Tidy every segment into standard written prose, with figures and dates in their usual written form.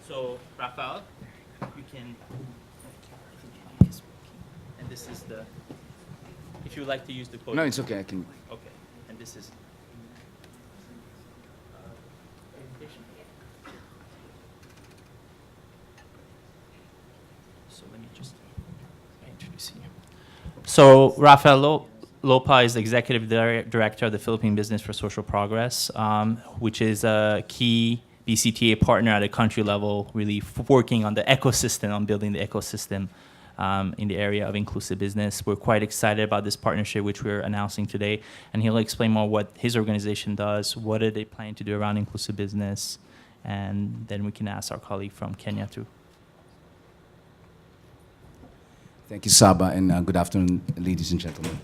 So, Rafael, you can, and this is the, if you would like to use the podium. No, it's okay. I can. Okay, and this is. So let me just introduce you. So Rafael Lopa is Executive Director of the Philippine Business for Social Progress, which is a key BCTA partner at a country level, really working on the ecosystem, on building the ecosystem in the area of inclusive business. We're quite excited about this partnership, which we're announcing today, and he'll explain more what his organization does, what are they planning to do around inclusive business, and then we can ask our colleague from Kenya too. Thank you, Saba, and good afternoon, ladies and gentlemen.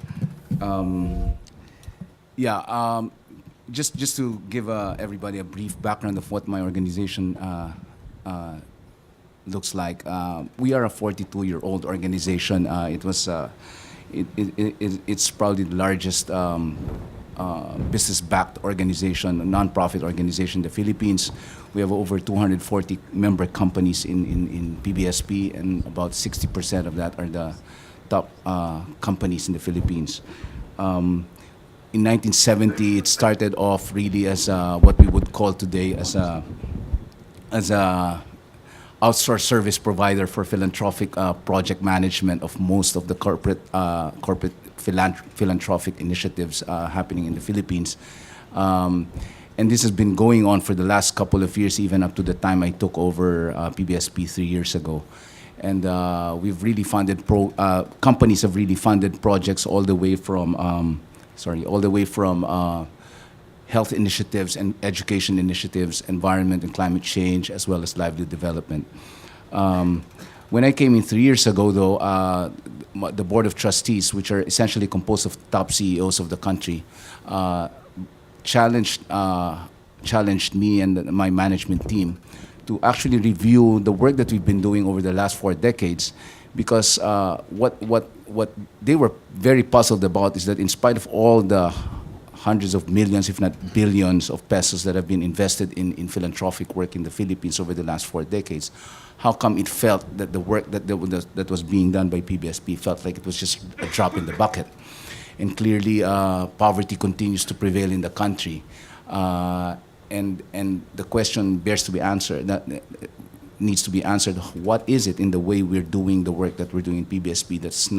Just to give everybody a brief background of what my organization looks like. We are a 42-year-old organization. It's probably the largest business-backed organization, a nonprofit organization in the Philippines. We have over 240 member companies in PBSP, and about 60% of that are the top companies in the Philippines. In 1970, it started off really as what we would call today as a outsourced service provider for philanthropic project management of most of the corporate philanthropic initiatives happening in the Philippines. And this has been going on for the last couple of years, even up to the time I took over PBSP 3 years ago. And we've really funded companies have really funded projects all the way from health initiatives and education initiatives, environment and climate change, as well as livelihood development. When I came in 3 years ago, though, the board of trustees, which are essentially composed of top CEOs of the country, challenged me and my management team to actually review the work that we've been doing over the last 4 decades, because what they were very puzzled about is that in spite of all the hundreds of millions, if not billions of pesos that have been invested in philanthropic work in the Philippines over the last 4 decades, how come it felt that the work that was being done by PBSP felt like it was just a drop in the bucket? And clearly, poverty continues to prevail in the country. And the question bears to be answered, that needs to be answered, what is it in the way we're doing the work that we're doing in PBSP that's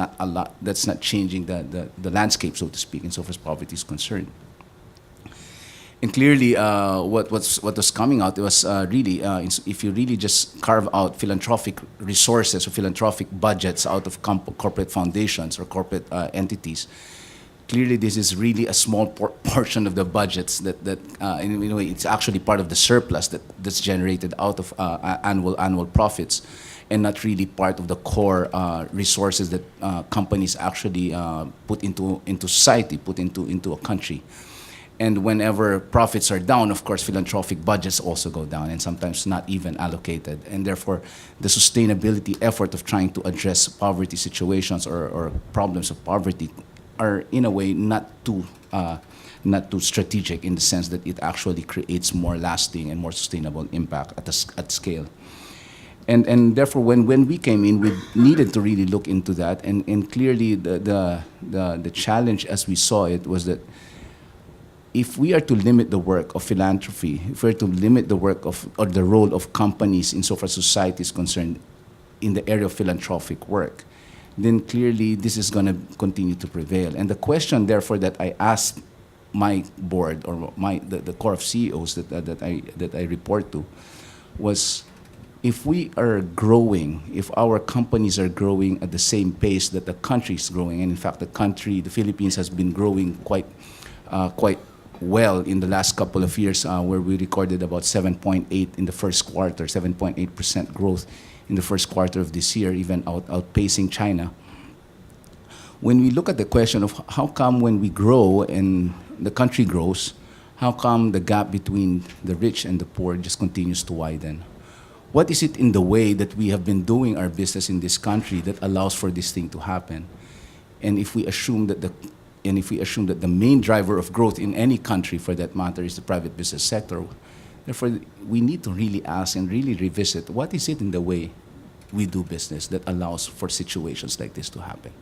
not changing the landscape, so to speak, insofar as poverty is concerned? And clearly, what was coming out was really, if you really just carve out philanthropic resources or philanthropic budgets out of corporate foundations or corporate entities, clearly this is really a small portion of the budgets that in a way it's actually part of the surplus that's generated out of annual profits, and not really part of the core resources that companies actually put into society, put into a country. And whenever profits are down, of course, philanthropic budgets also go down, and sometimes not even allocated. And therefore, the sustainability effort of trying to address poverty situations or problems of poverty are, in a way, not too strategic, in the sense that it actually creates more lasting and more sustainable impact at scale. And therefore, when we came in, we needed to really look into that. And clearly, the challenge as we saw it was that if we are to limit the work of philanthropy, if we are to limit the work of, or the role of companies insofar as society is concerned in the area of philanthropic work, then clearly this is going to continue to prevail. And the question, therefore, that I asked my board, or the core of CEOs that I report to, was, if we are growing, if our companies are growing at the same pace that the country is growing, and in fact the Philippines has been growing quite well in the last couple of years, where we recorded about 7.8 in the first quarter, 7.8% growth in the first quarter of this year, even outpacing China. When we look at the question of how come when we grow and the country grows, how come the gap between the rich and the poor just continues to widen? What is it in the way that we have been doing our business in this country that allows for this thing to happen? And if we assume that the main driver of growth in any country, for that matter, is the private business sector, Therefore, we need to really ask and really revisit what is it in the way we do business that allows for situations like this to happen.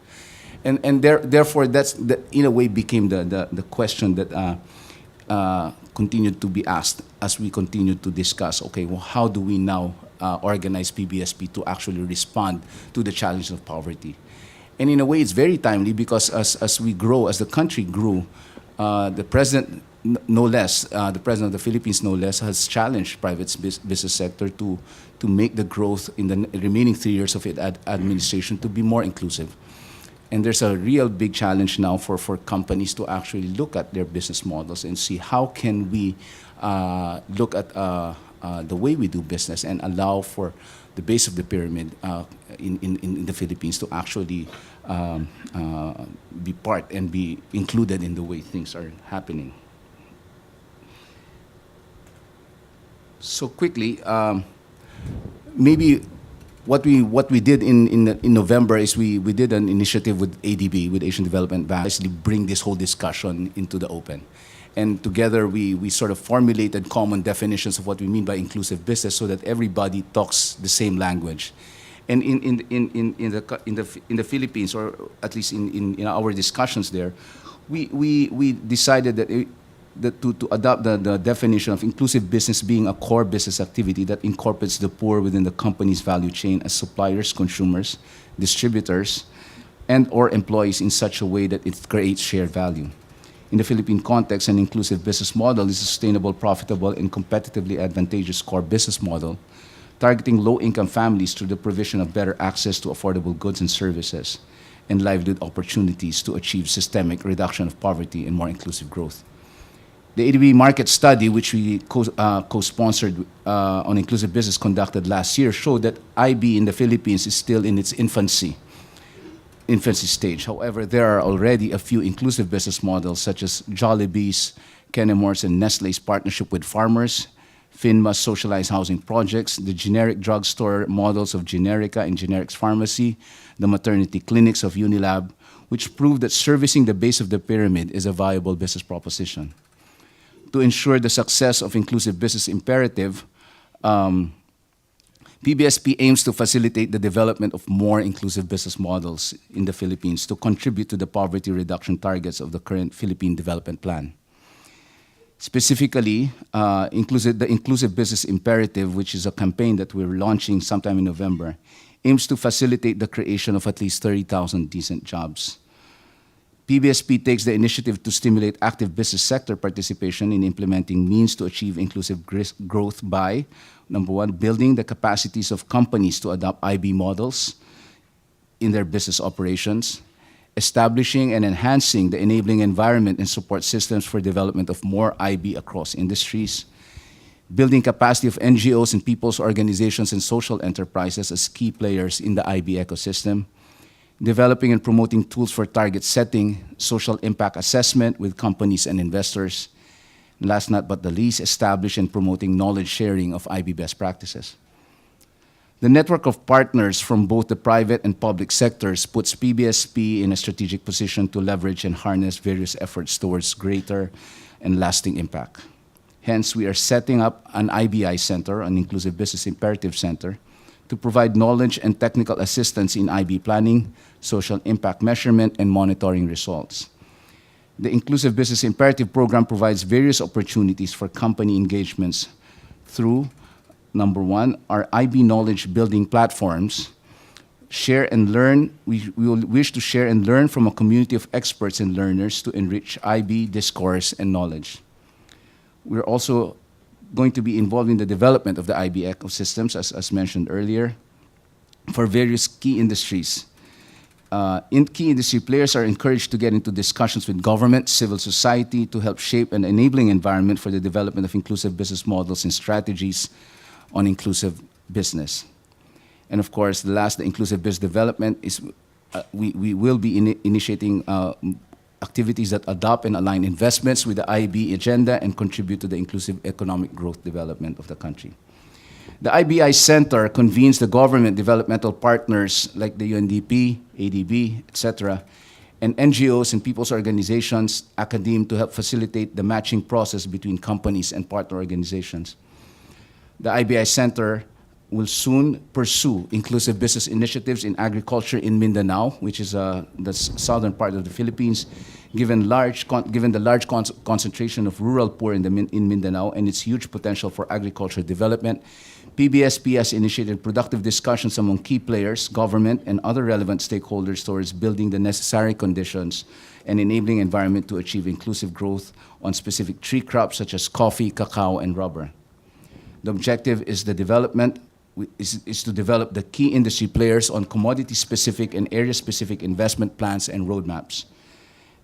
Therefore, that in a way became the question that continued to be asked as we continued to discuss, okay, well, how do we now organize PBSP to actually respond to the challenge of poverty? And in a way, it's very timely because as we grow, as the country grew, the president, no less, the president of the Philippines, no less, has challenged private business sector to make the growth in the remaining 3 years of its administration to be more inclusive. And there's a real big challenge now for companies to actually look at their business models and see how can we look at the way we do business and allow for the base of the pyramid in the Philippines to actually be part and be included in the way things are happening. So quickly, maybe what we did in November is we did an initiative with ADB, with Asian Development Bank, actually bring this whole discussion into the open. And together we sort of formulated common definitions of what we mean by inclusive business so that everybody talks the same language. And in the Philippines, or at least in our discussions there, we decided that to adopt the definition of inclusive business being a core business activity that incorporates the poor within the company's value chain as suppliers, consumers, distributors, and or employees in such a way that it creates shared value. In the Philippine context, an inclusive business model is a sustainable, profitable, and competitively advantageous core business model targeting low-income families through the provision of better access to affordable goods and services and livelihood opportunities to achieve systemic reduction of poverty and more inclusive growth. The ADB market study, which we co-sponsored on inclusive business conducted last year, showed that IB in the Philippines is still in its infancy stage. However, there are already a few inclusive business models such as Jollibee's, Kennemore's, and Nestle's partnership with farmers, FINMA's socialized housing projects, the generic drugstore models of Generica and Generics Pharmacy, the maternity clinics of Unilab, which prove that servicing the base of the pyramid is a viable business proposition. To ensure the success of inclusive business imperative, PBSP aims to facilitate the development of more inclusive business models in the Philippines to contribute to the poverty reduction targets of the current Philippine Development Plan. Specifically, the Inclusive Business Imperative, which is a campaign that we're launching sometime in November, aims to facilitate the creation of at least 30,000 decent jobs. PBSP takes the initiative to stimulate active business sector participation in implementing means to achieve inclusive growth by, number one, building the capacities of companies to adopt IB models in their business operations, establishing and enhancing the enabling environment and support systems for development of more IB across industries, building capacity of NGOs and people's organizations and social enterprises as key players in the IB ecosystem, developing and promoting tools for target setting, social impact assessment with companies and investors. Last not but the least, establish and promoting knowledge sharing of IB best practices. The network of partners from both the private and public sectors puts PBSP in a strategic position to leverage and harness various efforts towards greater and lasting impact. Hence, we are setting up an IBI Center, an Inclusive Business Imperative Center, to provide knowledge and technical assistance in IB planning, social impact measurement, and monitoring results. The Inclusive Business Imperative Program provides various opportunities for company engagements through, number one, our IB knowledge building platforms. Share and learn. We will wish to share and learn from a community of experts and learners to enrich IB discourse and knowledge. We're also going to be involved in the development of the IB ecosystems, as mentioned earlier, for various key industries. Key industry players are encouraged to get into discussions with government, civil society to help shape an enabling environment for the development of inclusive business models and strategies on inclusive business. And of course, the inclusive business development is, we will be initiating activities that adopt and align investments with the IB agenda and contribute to the inclusive economic growth development of the country. The IBI Center convenes the government developmental partners like the UNDP, ADB, etc., and NGOs and people's organizations, academia, to help facilitate the matching process between companies and partner organizations. The IBI Center will soon pursue inclusive business initiatives in agriculture in Mindanao, which is the southern part of the Philippines, given the large concentration of rural poor in Mindanao and its huge potential for agriculture development. PBSP has initiated productive discussions among key players, government, and other relevant stakeholders towards building the necessary conditions and enabling environment to achieve inclusive growth on specific tree crops such as coffee, cacao, and rubber. The objective is to develop the key industry players on commodity-specific and area-specific investment plans and roadmaps.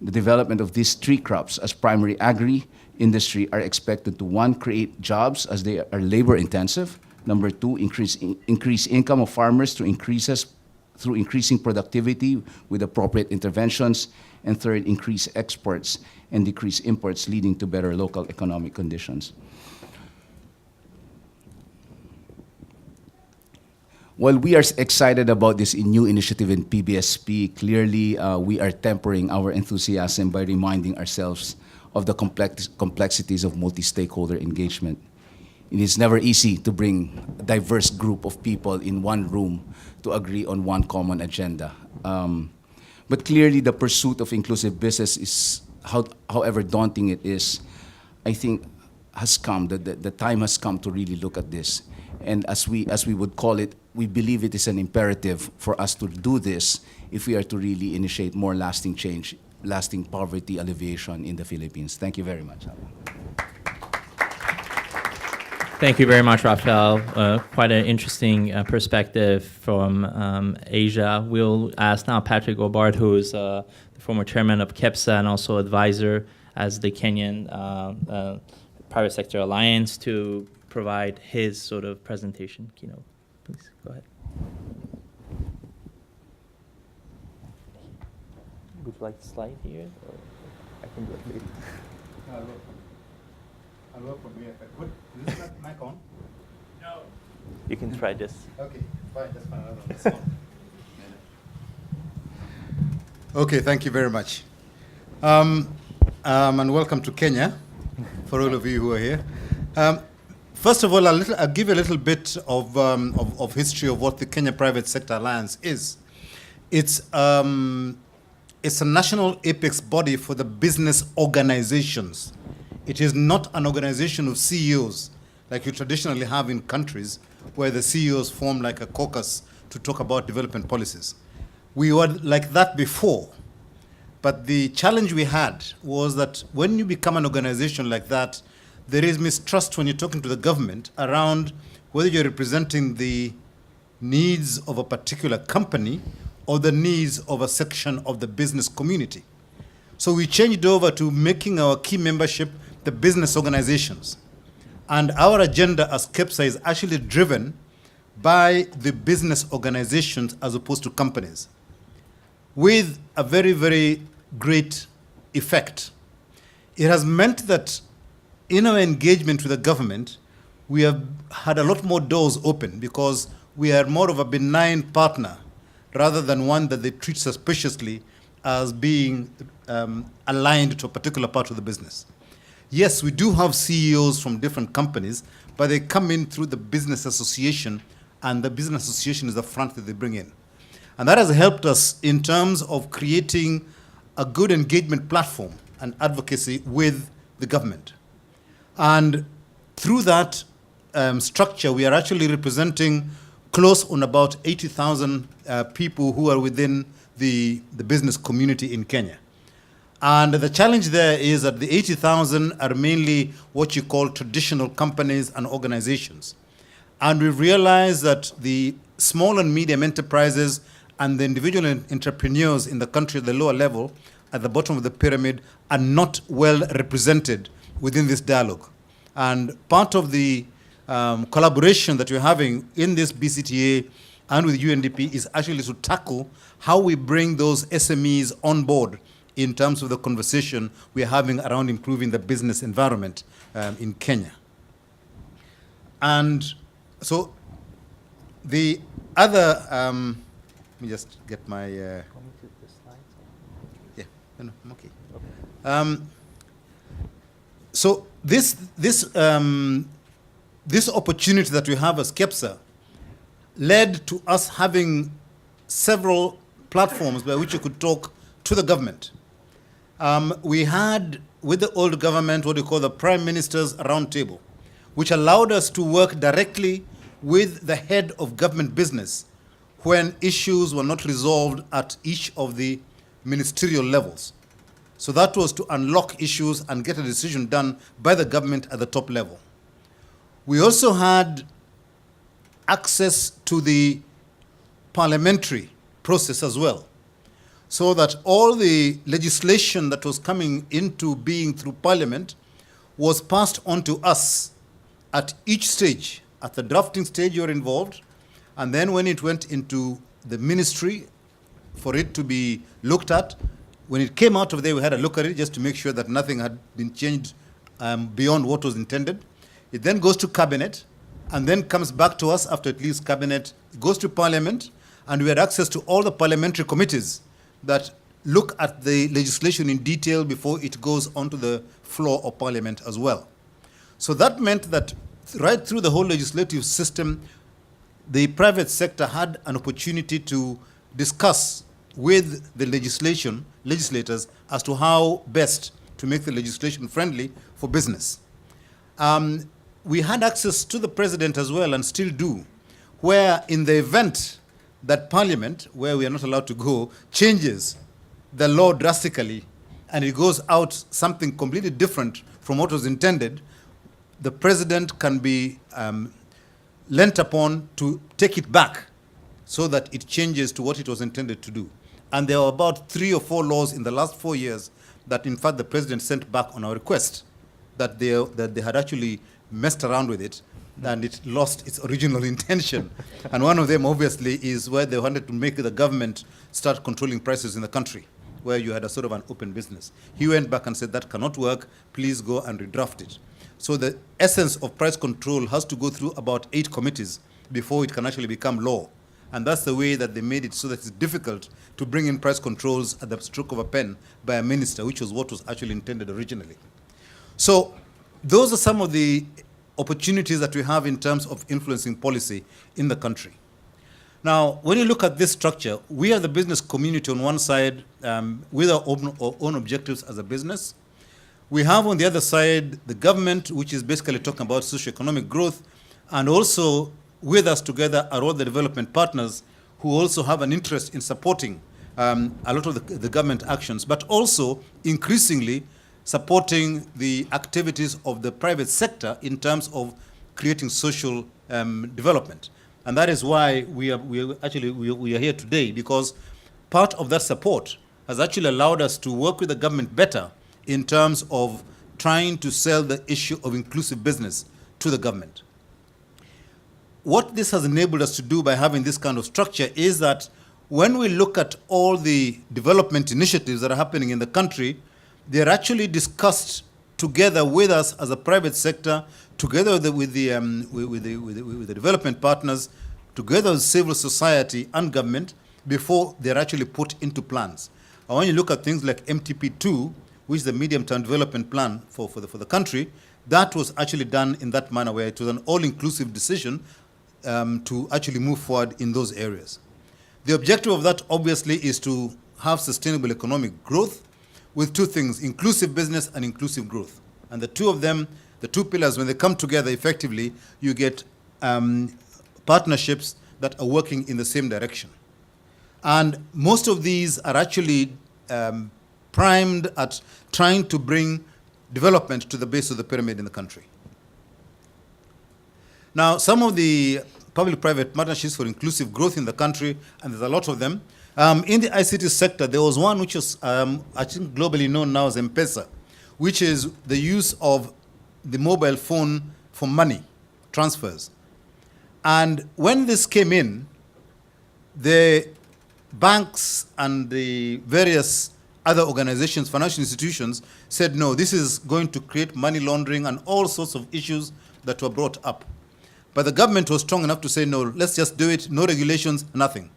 The development of these tree crops as primary agri-industry are expected to, one, create jobs as they are labor-intensive, number two, increase income of farmers through increasing productivity with appropriate interventions, and third, increase exports and decrease imports, leading to better local economic conditions. While we are excited about this new initiative in PBSP, clearly we are tempering our enthusiasm by reminding ourselves of the complexities of multi-stakeholder engagement. It is never easy to bring a diverse group of people in one room to agree on one common agenda. But clearly the pursuit of inclusive business is, however daunting it is, I think has come, the time has come to really look at this. And as we would call it, we believe it is an imperative for us to do this if we are to really initiate more lasting change, lasting poverty alleviation in the Philippines. Thank you very much. Thank you very much, Rafael. Quite an interesting perspective from Asia. We'll ask now Patrick Obard, who is the former chairman of KEPSA and also advisor as the Kenyan Private Sector Alliance, to provide his sort of presentation keynote. Please, go ahead. Would you like to slide here? Or I can do it later. I'll work from here. What? Is this mic on? No. You can try this. Okay, fine. That's fine. That's on. Okay, thank you very much. And welcome to Kenya, for all of you who are here. First of all, I'll give you a little bit of history of what the Kenya Private Sector Alliance is. It's a national apex body for the business organizations. It is not an organization of CEOs like you traditionally have in countries where the CEOs form like a caucus to talk about development policies. We were like that before, but the challenge we had was that when you become an organization like that, there is mistrust when you're talking to the government around whether you're representing the needs of a particular company or the needs of a section of the business community. So we changed over to making our key membership the business organizations. And our agenda as KEPSA is actually driven by the business organizations as opposed to companies, with a very, very great effect. It has meant that in our engagement with the government, we have had a lot more doors open because we are more of a benign partner rather than one that they treat suspiciously as being aligned to a particular part of the business. Yes, we do have CEOs from different companies, but they come in through the business association, and the business association is the front that they bring in. And that has helped us in terms of creating a good engagement platform and advocacy with the government. And through that structure, we are actually representing close on about 80,000 people who are within the business community in Kenya. And the challenge there is that the 80,000 are mainly what you call traditional companies and organizations. And we've realized that the small and medium enterprises and the individual entrepreneurs in the country at the lower level, at the bottom of the pyramid, are not well represented within this dialogue. And part of the collaboration that we're having in this BCTA and with UNDP is actually to tackle how we bring those SMEs on board in terms of the conversation we're having around improving the business environment in Kenya. And so the other, let me just get my, yeah, no, I'm okay. So this this opportunity that we have as KEPSA led to us having several platforms by which you could talk to the government. We had, with the old government, what we call the Prime Minister's Roundtable, which allowed us to work directly with the head of government business when issues were not resolved at each of the ministerial levels. So that was to unlock issues and get a decision done by the government at the top level. We also had access to the parliamentary process as well, so that all the legislation that was coming into being through Parliament was passed on to us at each stage. At the drafting stage, you were involved, and then when it went into the ministry for it to be looked at, when it came out of there, we had a look at it just to make sure that nothing had been changed beyond what was intended. It then goes to Cabinet, and then comes back to us after it leaves Cabinet. It goes to Parliament, and we had access to all the parliamentary committees that look at the legislation in detail before it goes onto the floor of Parliament as well. So that meant that right through the whole legislative system, the private sector had an opportunity to discuss with the legislators as to how best to make the legislation friendly for business. We had access to the president as well, and still do, where in the event that Parliament, where we are not allowed to go, changes the law drastically and it goes out something completely different from what was intended, the president can be lent upon to take it back so that it changes to what it was intended to do. And there were about 3 or 4 laws in the last 4 years that, in fact, the president sent back on our request, that they had actually messed around with it and it lost its original intention. And one of them, obviously, is where they wanted to make the government start controlling prices in the country, where you had a sort of an open business. He went back and said, that cannot work, please go and redraft it. So the essence of price control has to go through about 8 committees before it can actually become law. And that's the way that they made it so that it's difficult to bring in price controls at the stroke of a pen by a minister, which was what was actually intended originally. So those are some of the opportunities that we have in terms of influencing policy in the country. Now, when you look at this structure, we are the business community on one side with our own objectives as a business. We have on the other side the government, which is basically talking about socioeconomic growth, and also with us together are all the development partners who also have an interest in supporting a lot of the government actions, but also increasingly supporting the activities of the private sector in terms of creating social development. And that is why we are here today, because part of that support has actually allowed us to work with the government better in terms of trying to sell the issue of inclusive business to the government. What this has enabled us to do by having this kind of structure is that when we look at all the development initiatives that are happening in the country, they're actually discussed together with us as a private sector, together with the development partners, together with civil society and government, before they're actually put into plans. And when you look at things like MTP2, which is the medium-term development plan for the country, that was actually done in that manner, where it was an all-inclusive decision to actually move forward in those areas. The objective of that, obviously, is to have sustainable economic growth with 2 things, inclusive business and inclusive growth. And the 2 of them, the 2 pillars, when they come together effectively, you get partnerships that are working in the same direction. And most of these are actually primed at trying to bring development to the base of the pyramid in the country. Now, some of the public-private partnerships for inclusive growth in the country, and there's a lot of them. In the ICT sector, there was one which is, I think, globally known now as M-Pesa, which is the use of the mobile phone for money transfers. And when this came in, the banks and the various other organizations, financial institutions, said, no, this is going to create money laundering and all sorts of issues that were brought up. But the government was strong enough to say, no, let's just do it, no regulations, nothing.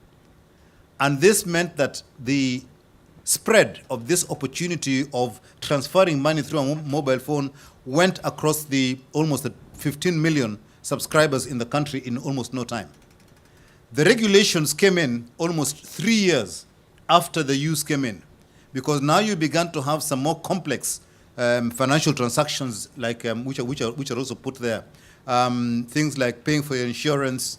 And this meant that the spread of this opportunity of transferring money through a mobile phone went across the almost 15 million subscribers in the country in almost no time. The regulations came in almost 3 years after the use came in, because now you began to have some more complex financial transactions, like which are also put there. Things like paying for your insurance,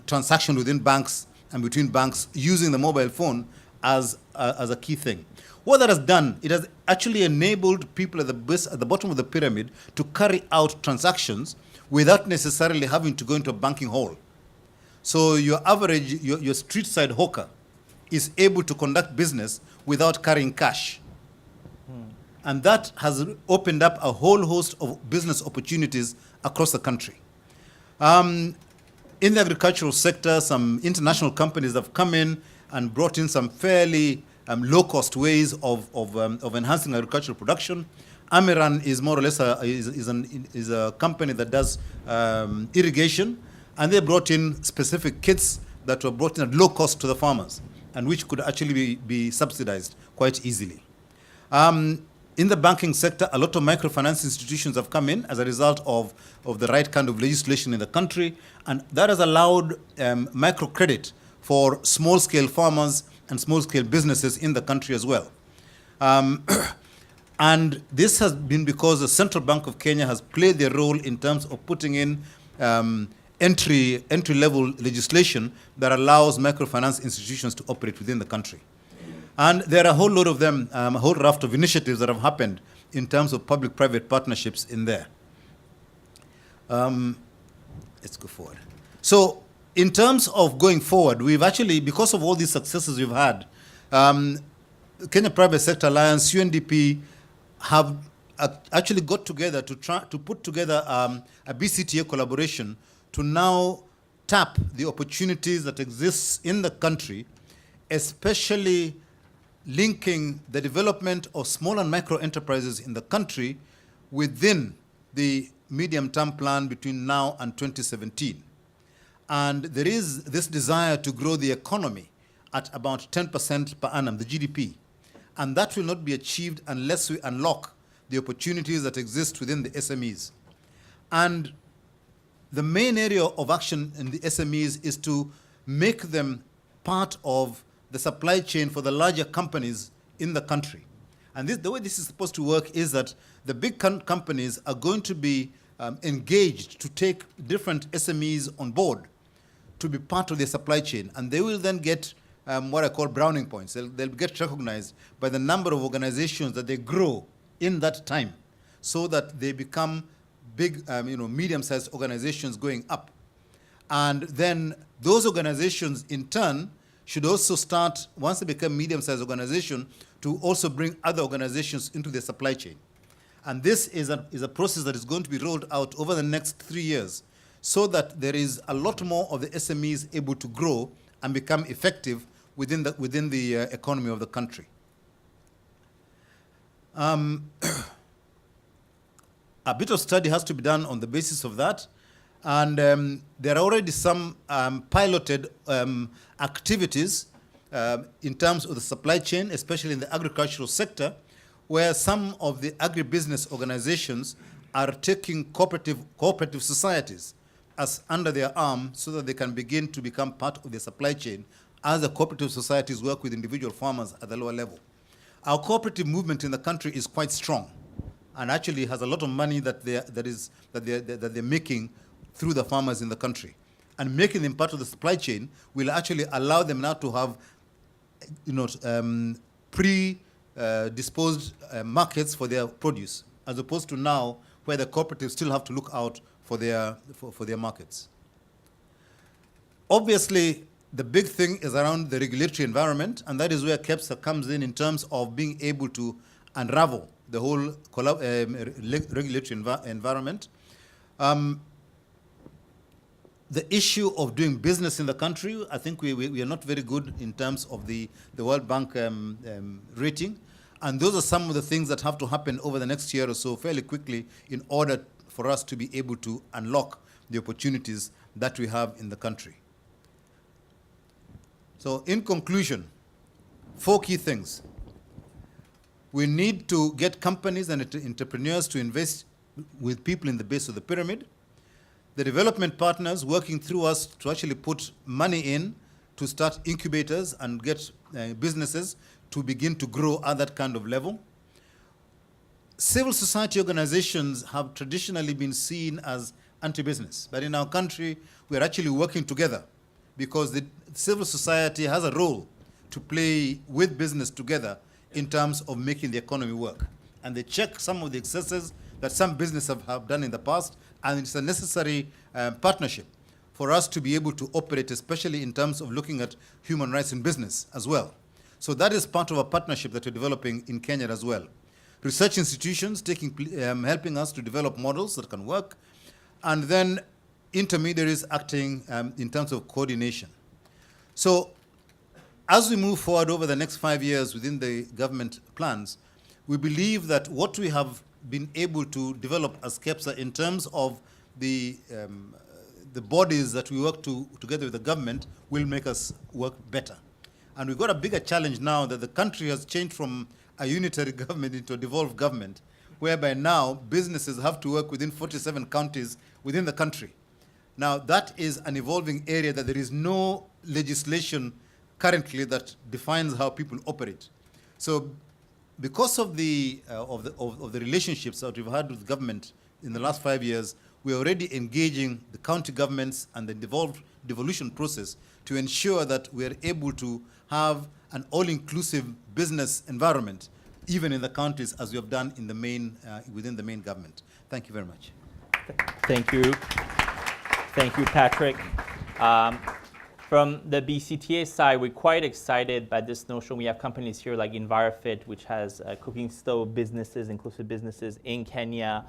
transaction within banks and between banks, using the mobile phone as a key thing. What that has done, it has actually enabled people at the bottom of the pyramid to carry out transactions without necessarily having to go into a banking hall. So your average, your street side hawker is able to conduct business without carrying cash. And that has opened up a whole host of business opportunities across the country. In the agricultural sector, some international companies have come in and brought in some fairly low-cost ways of enhancing agricultural production. Amiran is more or less is a company that does irrigation, and they brought in specific kits that were brought in at low cost to the farmers, and which could actually be subsidized quite easily. In the banking sector, a lot of microfinance institutions have come in as a result of the right kind of legislation in the country, and that has allowed microcredit for small-scale farmers and small-scale businesses in the country as well. And this has been because the Central Bank of Kenya has played their role in terms of putting in entry-level legislation that allows microfinance institutions to operate within the country. And there are a whole lot of them, a whole raft of initiatives that have happened in terms of public-private partnerships in there. Let's go forward. So in terms of going forward, we've actually, because of all these successes we've had, Kenya Private Sector Alliance, UNDP, have actually got together to try to put together a BCTA collaboration to now tap the opportunities that exist in the country, especially linking the development of small and micro enterprises in the country within the medium-term plan between now and 2017. And there is this desire to grow the economy at about 10% per annum, the GDP. And that will not be achieved unless we unlock the opportunities that exist within the SMEs. And the main area of action in the SMEs is to make them part of the supply chain for the larger companies in the country. And the way this is supposed to work is that the big companies are going to be engaged to take different SMEs on board to be part of their supply chain. And they will then get what I call browning points. They'll get recognized by the number of organizations that they grow in that time, so that they become big, medium-sized organizations going up. And then those organizations, in turn, should also start, once they become medium-sized organization, to also bring other organizations into their supply chain. And this is a process that is going to be rolled out over the next 3 years, so that there is a lot more of the SMEs able to grow and become effective within the economy of the country. A bit of study has to be done on the basis of that. And there are already some piloted activities in terms of the supply chain, especially in the agricultural sector, where some of the agribusiness organizations are taking cooperative societies as under their arm, so that they can begin to become part of the supply chain as the cooperative societies work with individual farmers at the lower level. Our cooperative movement in the country is quite strong, and actually has a lot of money that they're making through the farmers in the country. And making them part of the supply chain will actually allow them now to have, pre-disposed markets for their produce, as opposed to now where the cooperatives still have to look out for their markets. Obviously, the big thing is around the regulatory environment, and that is where KEPSA comes in terms of being able to unravel the whole regulatory environment. The issue of doing business in the country, I think we are not very good in terms of the World Bank rating. And those are some of the things that have to happen over the next year or so fairly quickly in order for us to be able to unlock the opportunities that we have in the country. So in conclusion, 4 key things. We need to get companies and entrepreneurs to invest with people in the base of the pyramid. the development partners working through us to actually put money in to start incubators and get businesses to begin to grow at that kind of level. Civil society organizations have traditionally been seen as anti-business, but in our country, we are actually working together because the civil society has a role to play with business together in terms of making the economy work. And they check some of the excesses that some businesses have done in the past, and it's a necessary partnership for us to be able to operate, especially in terms of looking at human rights in business as well. So that is part of a partnership that we're developing in Kenya as well. Research institutions helping us to develop models that can work, and then intermediaries acting in terms of coordination. So as we move forward over the next 5 years within the government plans, we believe that what we have been able to develop as KEPSA in terms of the bodies that we work together with the government will make us work better. And we've got a bigger challenge now that the country has changed from a unitary government into a devolved government, whereby now businesses have to work within 47 counties within the country. Now, that is an evolving area that there is no legislation currently that defines how people operate. So because of the relationships that we've had with government in the last 5 years, we're already engaging the county governments and the devolution process to ensure that we're able to have an all-inclusive business environment, even in the counties, as we have done in the main, within the main government. Thank you very much. Thank you. Thank you, Patrick. From the BCTA side, we're quite excited by this notion. We have companies here like EnviroFit, which has cooking stove businesses, inclusive businesses in Kenya.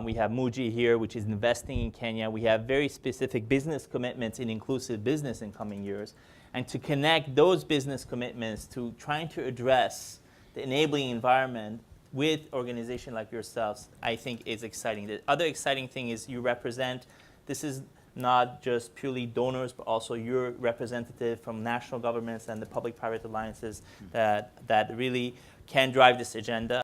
We have Muji here, which is investing in Kenya. We have very specific business commitments in inclusive business in coming years. And to connect those business commitments to trying to address the enabling environment with organizations like yourselves, I think is exciting. The other exciting thing is you represent, this is not just purely donors, but also you're representative from national governments and the public-private alliances that really can drive this agenda.